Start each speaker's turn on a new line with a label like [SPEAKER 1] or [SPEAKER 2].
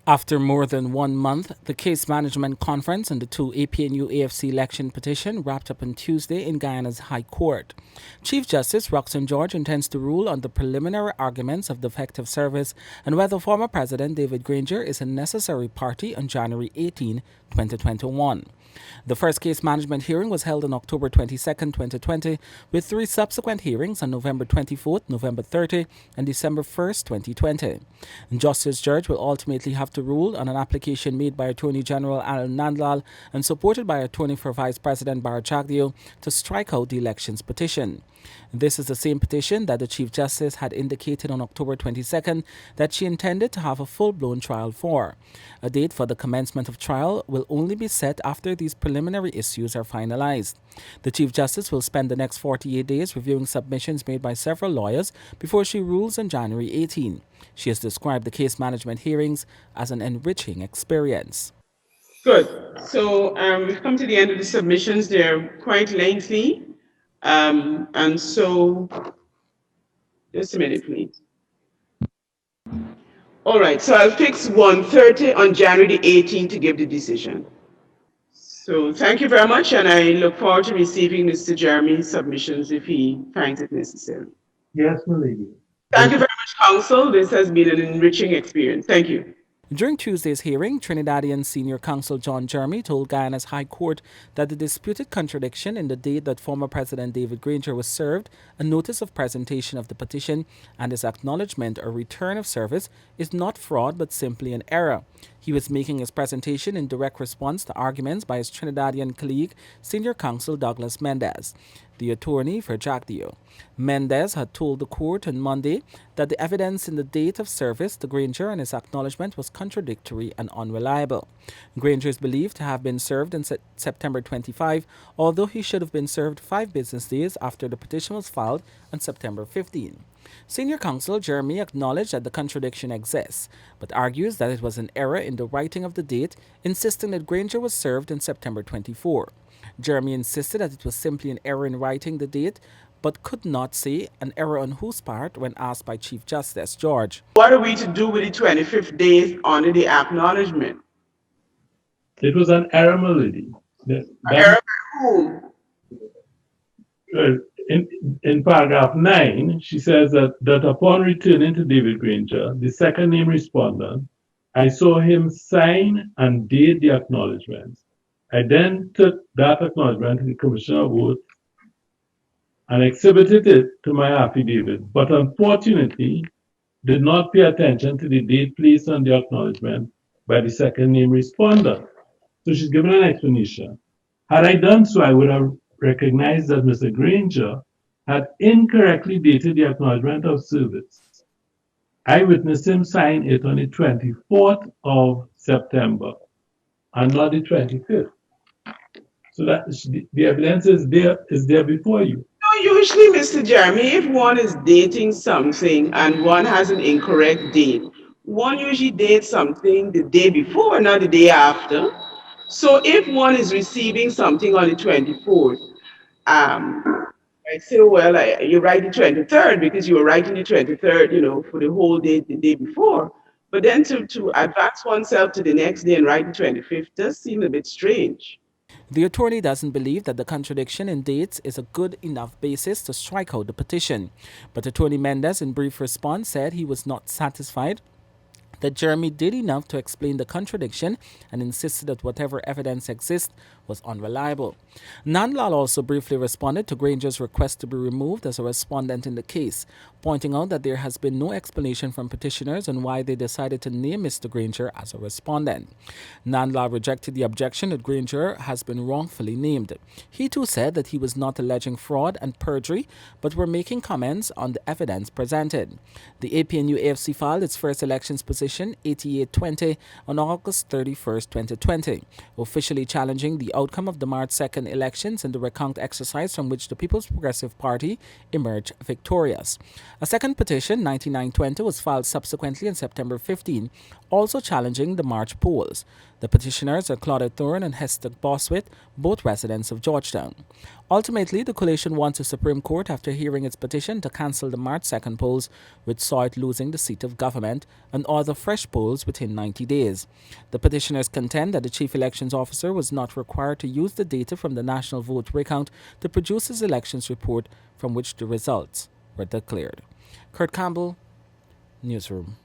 [SPEAKER 1] After more than 1 month, the case management conference on the two APNU+AFC election petition wrapped up on Tuesday in Guyana's High Court. Chief Justice Roxane George intends to rule on the preliminary arguments of defective service and whether former President David Granger is a necessary party on January 18, 2021. The first case management hearing was held on October 22, 2020, with three subsequent hearings on November 24th, November 30, and December 1st, 2020. Justice George will ultimately have to rule on an application made by Attorney General Anil Nandlall and supported by Attorney for Vice President Jagdeo to strike out the elections petition. This is the same petition that the Chief Justice had indicated on October 22nd that she intended to have a full-blown trial for. A date for the commencement of trial will only be set after these preliminary issues are finalized. The Chief Justice will spend the next 48 days reviewing submissions made by several lawyers before she rules on January 18. She has described the case management hearings as an enriching experience.
[SPEAKER 2] Good. So we've come to the end of the submissions. They're quite lengthy. And so, just a minute, please. All right, so I'll fix 1:30 on January the 18th to give the decision. So thank you very much, and I look forward to receiving Mr. Jeremy's submissions if he finds it necessary.
[SPEAKER 3] Yes, my lady.
[SPEAKER 2] Thank you very much, Counsel. This has been an enriching experience. Thank you.
[SPEAKER 1] During Tuesday's hearing, Trinidadian Senior Counsel John Jeremy told Guyana's High Court that the disputed contradiction in the date that former President David Granger was served a notice of presentation of the petition and his acknowledgement or return of service is not fraud but simply an error. He was making his presentation in direct response to arguments by his Trinidadian colleague, Senior Counsel Douglas Mendez, the attorney for Jagdeo. Mendez had told the court on Monday that the evidence in the date of service to Granger and his acknowledgement was contradictory and unreliable. Granger is believed to have been served on September 25, although he should have been served 5 business days after the petition was filed on September 15. Senior Counsel Jeremy acknowledged that the contradiction exists, but argues that it was an error in the writing of the date, insisting that Granger was served on September 24. Jeremy insisted that it was simply an error in writing the date, but could not say an error on whose part when asked by Chief Justice George.
[SPEAKER 2] What are we to do with the 25th day under the acknowledgement?
[SPEAKER 3] It was an error, my lady.
[SPEAKER 2] Error by whom?
[SPEAKER 3] In paragraph 9, she says that upon returning to David Granger, the second name respondent, I saw him sign and date the acknowledgement. I then took that acknowledgement to the Commissioner of Oath and exhibited it to my affidavit, but unfortunately did not pay attention to the date placed on the acknowledgement by the second name respondent. So she's given an explanation. Had I done so, I would have recognized that Mr. Granger had incorrectly dated the acknowledgement of service. I witnessed him sign it on the 24th of September and not the 25th. So that the evidence is there before you.
[SPEAKER 2] No, usually, Mr. Jeremy, if one is dating something and one has an incorrect date, one usually dates something the day before, not the day after. So if one is receiving something on the 24th, I say, well, you write the 23rd because you were writing the 23rd, for the whole day, the day before. But then to advance oneself to the next day and write the 25th does seem a bit strange.
[SPEAKER 1] The attorney doesn't believe that the contradiction in dates is a good enough basis to strike out the petition. But Attorney Mendez, in brief response, said he was not satisfied that Jeremy did enough to explain the contradiction and insisted that whatever evidence exists was unreliable. Nandlall also briefly responded to Granger's request to be removed as a respondent in the case, pointing out that there has been no explanation from petitioners on why they decided to name Mr. Granger as a respondent. Nandlall rejected the objection that Granger has been wrongfully named. He too said that he was not alleging fraud and perjury, but were making comments on the evidence presented. The APNU+AFC filed its first elections position 8820 on August 31, 2020, officially challenging the outcome of the March 2nd elections and the recount exercise from which the People's Progressive Party emerged victorious. A second petition, 9920, was filed subsequently on September 15, also challenging the March polls. The petitioners are Claudette Thorne and Hester Boswit, both residents of Georgetown. Ultimately, the coalition wants the Supreme Court, after hearing its petition, to cancel the March 2nd polls, which saw it losing the seat of government, and order fresh polls within 90 days. The petitioners contend that the Chief Elections Officer was not required to use the data from the national vote recount to produce his elections report from which the results were declared. Kurt Campbell, Newsroom.